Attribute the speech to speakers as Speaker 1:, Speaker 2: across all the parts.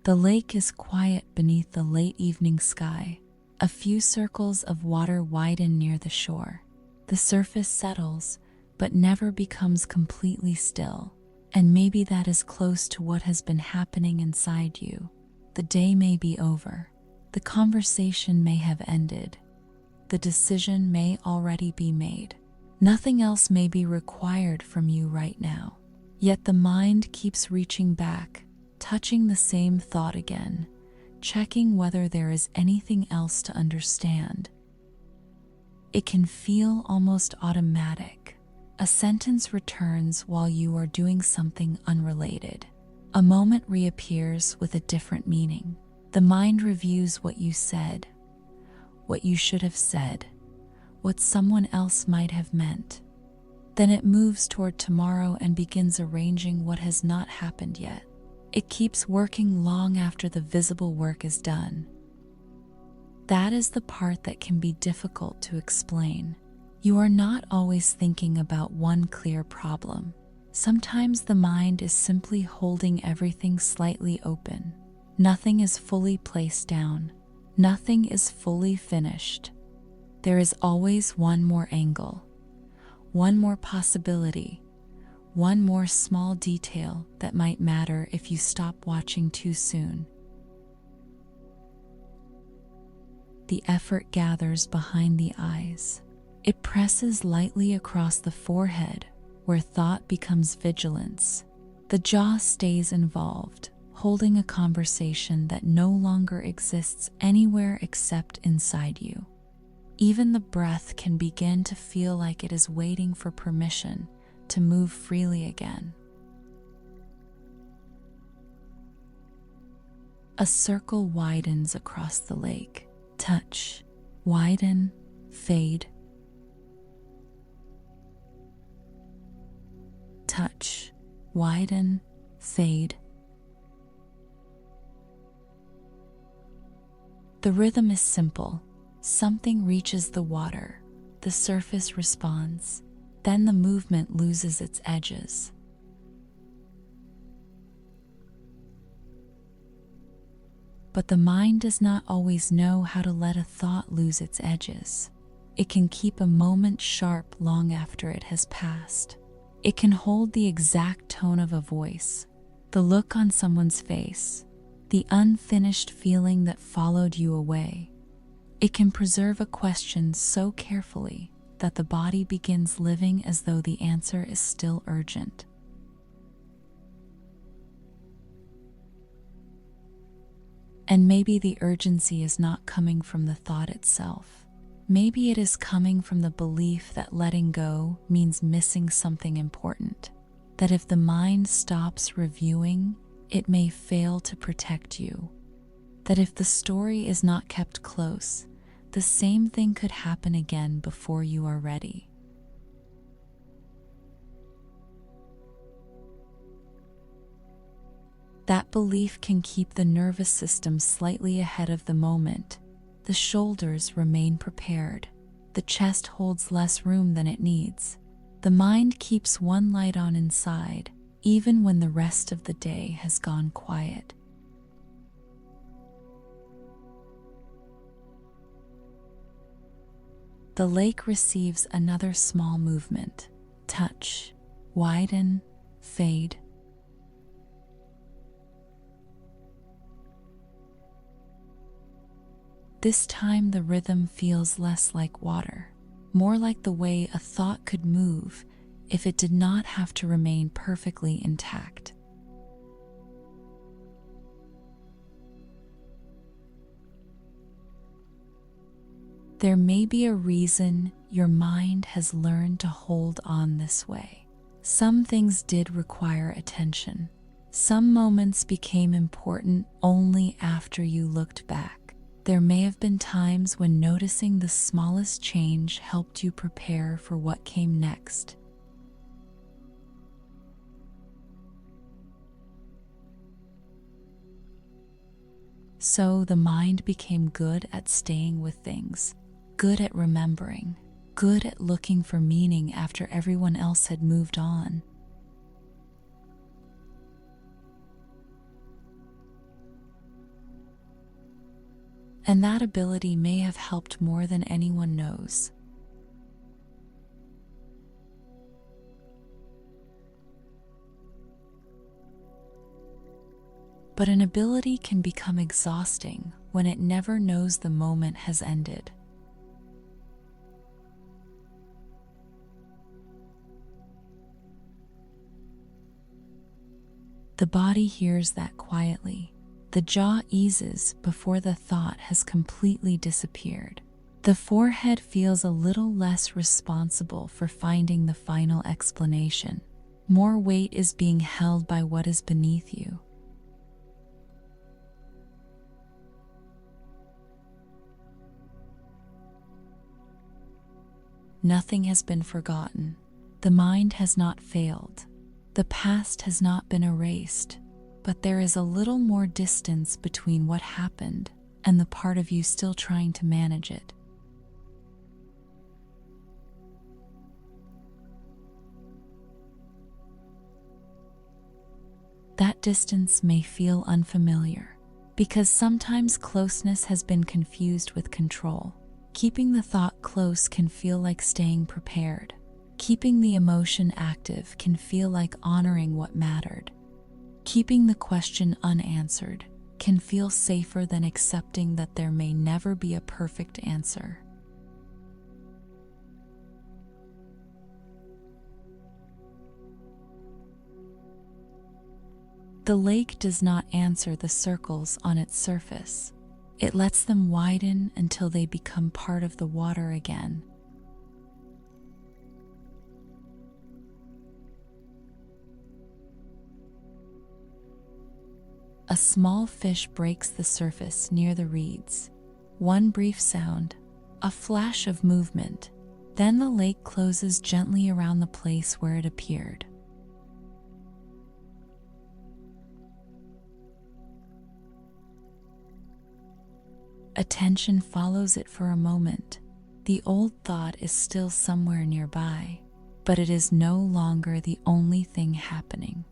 Speaker 1: The lake is quiet beneath the late evening sky. A few circles of water widen near the shore. The surface settles, but never becomes completely still. And maybe that is close to what has been happening inside you. The day may be over. The conversation may have ended. The decision may already be made. Nothing else may be required from you right now. Yet the mind keeps reaching back, touching the same thought again, checking whether there is anything else to understand. It can feel almost automatic. A sentence returns while you are doing something unrelated. A moment reappears with a different meaning. The mind reviews what you said, what you should have said, what someone else might have meant. Then it moves toward tomorrow and begins arranging what has not happened yet. It keeps working long after the visible work is done. That is the part that can be difficult to explain. You are not always thinking about one clear problem. Sometimes the mind is simply holding everything slightly open. Nothing is fully placed down. Nothing is fully finished. There is always one more angle, one more possibility, one more small detail that might matter if you stop watching too soon. The effort gathers behind the eyes. It presses lightly across the forehead, where thought becomes vigilance. The jaw stays involved, holding a conversation that no longer exists anywhere except inside you. Even the breath can begin to feel like it is waiting for permission to move freely again. A circle widens across the lake. Touch, widen, fade. Touch, widen, fade. The rhythm is simple. Something reaches the water, the surface responds, then the movement loses its edges. But the mind does not always know how to let a thought lose its edges. It can keep a moment sharp long after it has passed. It can hold the exact tone of a voice, the look on someone's face, the unfinished feeling that followed you away. It can preserve a question so carefully that the body begins living as though the answer is still urgent. And maybe the urgency is not coming from the thought itself. Maybe it is coming from the belief that letting go means missing something important, that if the mind stops reviewing, it may fail to protect you, that if the story is not kept close, the same thing could happen again before you are ready. That belief can keep the nervous system slightly ahead of the moment. The shoulders remain prepared. The chest holds less room than it needs. The mind keeps one light on inside, even when the rest of the day has gone quiet. The lake receives another small movement. Touch, widen, fade. This time the rhythm feels less like water, more like the way a thought could move if it did not have to remain perfectly intact. There may be a reason your mind has learned to hold on this way. Some things did require attention. Some moments became important only after you looked back. There may have been times when noticing the smallest change helped you prepare for what came next. So the mind became good at staying with things, good at remembering, good at looking for meaning after everyone else had moved on. and that ability may have helped more than anyone knows. But an ability can become exhausting when it never knows the moment has ended. The body hears that quietly. The jaw eases before the thought has completely disappeared. The forehead feels a little less responsible for finding the final explanation. More weight is being held by what is beneath you. Nothing has been forgotten. The mind has not failed. The past has not been erased, but there is a little more distance between what happened and the part of you still trying to manage it. That distance may feel unfamiliar, because sometimes closeness has been confused with control. Keeping the thought close can feel like staying prepared. Keeping the emotion active can feel like honoring what mattered. Keeping the question unanswered can feel safer than accepting that there may never be a perfect answer. The lake does not answer the circles on its surface. It lets them widen until they become part of the water again. A small fish breaks the surface near the reeds. One brief sound, a flash of movement, then the lake closes gently around the place where it appeared. Attention follows it for a moment. The old thought is still somewhere nearby, but it is no longer the only thing happening.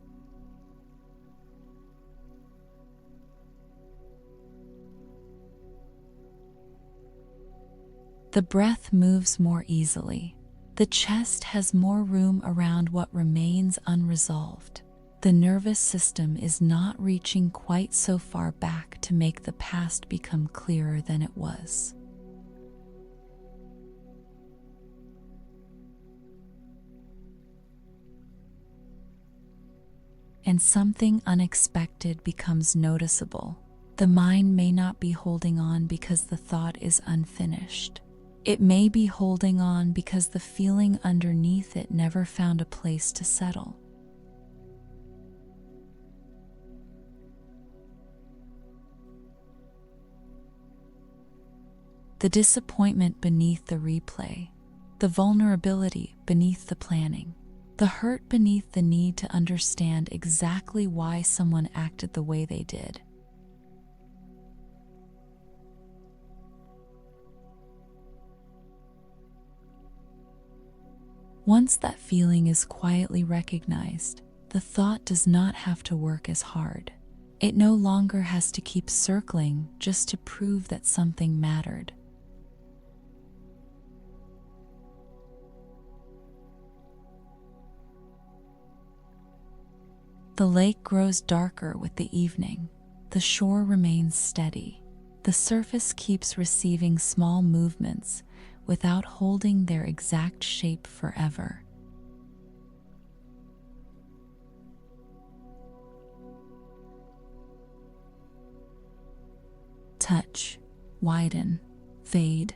Speaker 1: The breath moves more easily. The chest has more room around what remains unresolved. The nervous system is not reaching quite so far back to make the past become clearer than it was. And something unexpected becomes noticeable. The mind may not be holding on because the thought is unfinished. It may be holding on because the feeling underneath it never found a place to settle. The disappointment beneath the replay, the vulnerability beneath the planning, the hurt beneath the need to understand exactly why someone acted the way they did. Once that feeling is quietly recognized, the thought does not have to work as hard. It no longer has to keep circling just to prove that something mattered. The lake grows darker with the evening. The shore remains steady. The surface keeps receiving small movements without holding their exact shape forever. Touch, widen, fade.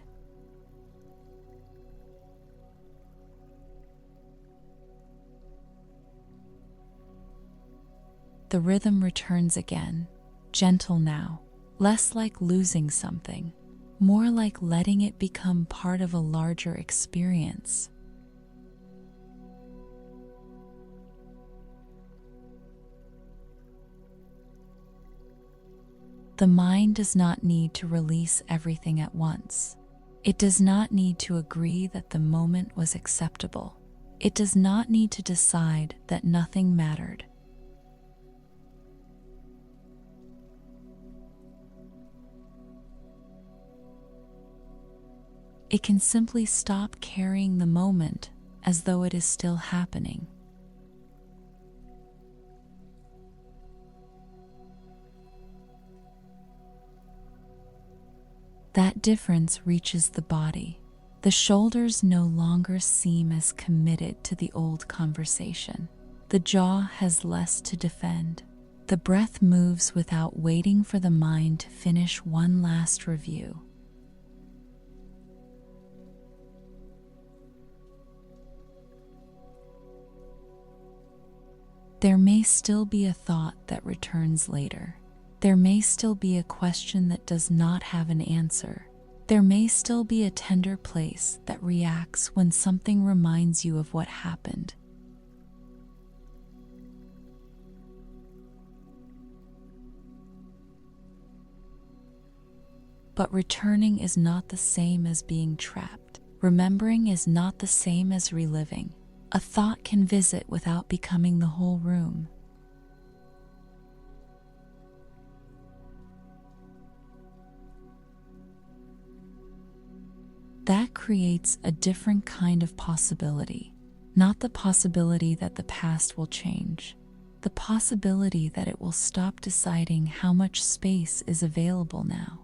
Speaker 1: The rhythm returns again, gentle now, less like losing something, more like letting it become part of a larger experience. The mind does not need to release everything at once. It does not need to agree that the moment was acceptable. It does not need to decide that nothing mattered. It can simply stop carrying the moment as though it is still happening. That difference reaches the body. The shoulders no longer seem as committed to the old conversation. The jaw has less to defend. The breath moves without waiting for the mind to finish one last review. There may still be a thought that returns later. There may still be a question that does not have an answer. There may still be a tender place that reacts when something reminds you of what happened. But returning is not the same as being trapped. Remembering is not the same as reliving. A thought can visit without becoming the whole room. That creates a different kind of possibility, not the possibility that the past will change, the possibility that it will stop deciding how much space is available now.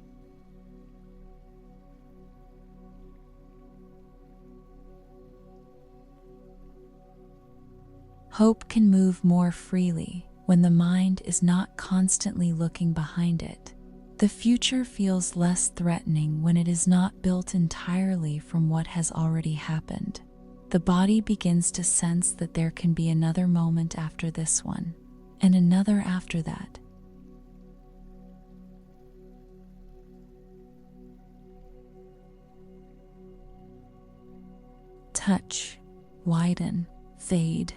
Speaker 1: Hope can move more freely when the mind is not constantly looking behind it. The future feels less threatening when it is not built entirely from what has already happened. The body begins to sense that there can be another moment after this one, and another after that. Touch, widen, fade.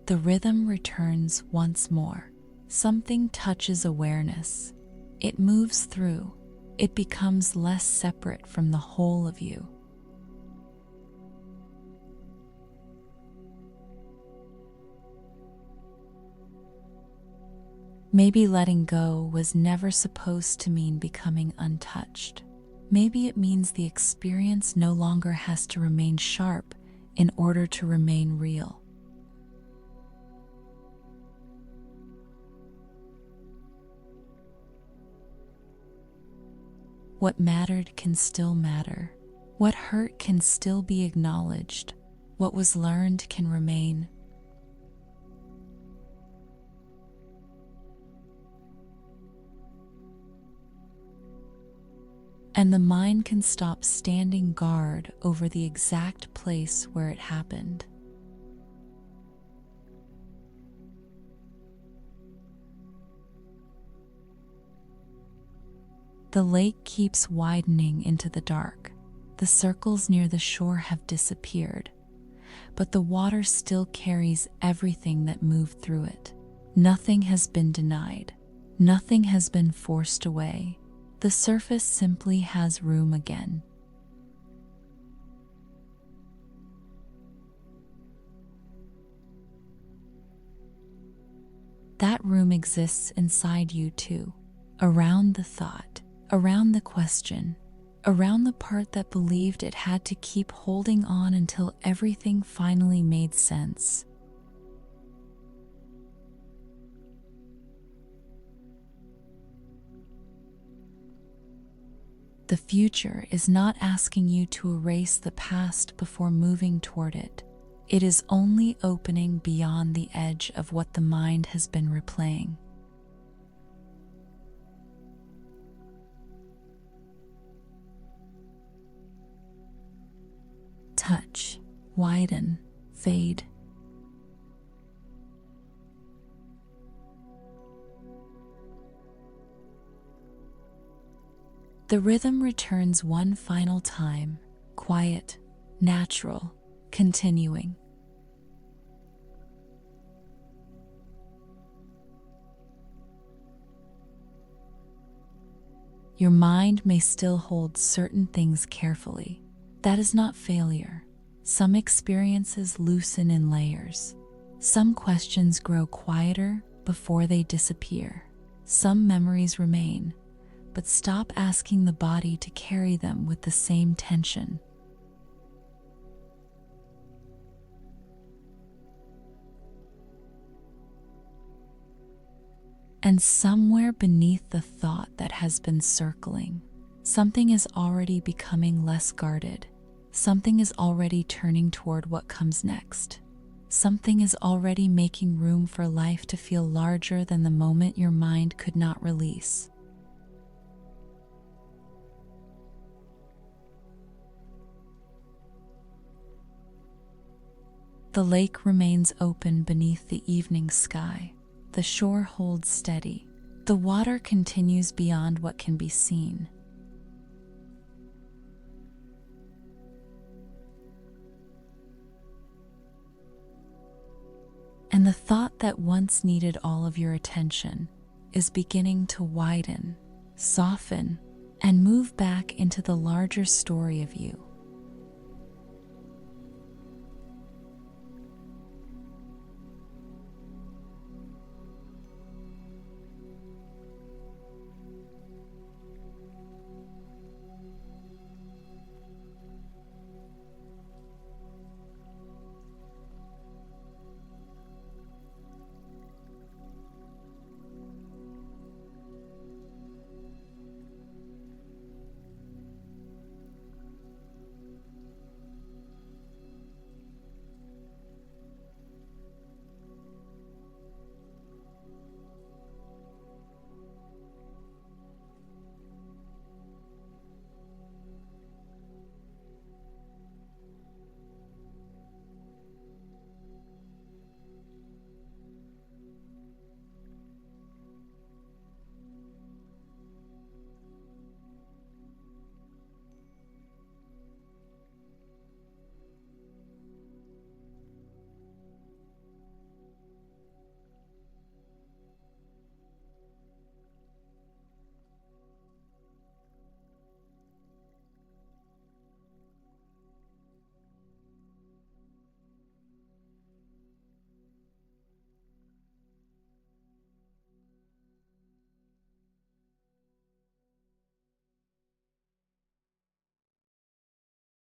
Speaker 1: The rhythm returns once more. Something touches awareness. It moves through. It becomes less separate from the whole of you. Maybe letting go was never supposed to mean becoming untouched. Maybe it means the experience no longer has to remain sharp in order to remain real. What mattered can still matter. What hurt can still be acknowledged. What was learned can remain. And the mind can stop standing guard over the exact place where it happened. The lake keeps widening into the dark. The circles near the shore have disappeared, but the water still carries everything that moved through it. Nothing has been denied. Nothing has been forced away. The surface simply has room again. That room exists inside you too, around the thought, around the question, around the part that believed it had to keep holding on until everything finally made sense. The future is not asking you to erase the past before moving toward it. It is only opening beyond the edge of what the mind has been replaying. Touch, widen, fade. The rhythm returns one final time, quiet, natural, continuing. Your mind may still hold certain things carefully. That is not failure. Some experiences loosen in layers. Some questions grow quieter, before they disappear. Some memories remain, but stop asking the body to carry them with the same tension. And somewhere beneath the thought that has been circling, something is already becoming less guarded. Something is already turning toward what comes next. Something is already making room for life to feel larger than the moment your mind could not release. The lake remains open beneath the evening sky. The shore holds steady. The water continues beyond what can be seen. And the thought that once needed all of your attention is beginning to widen, soften, and move back into the larger story of you.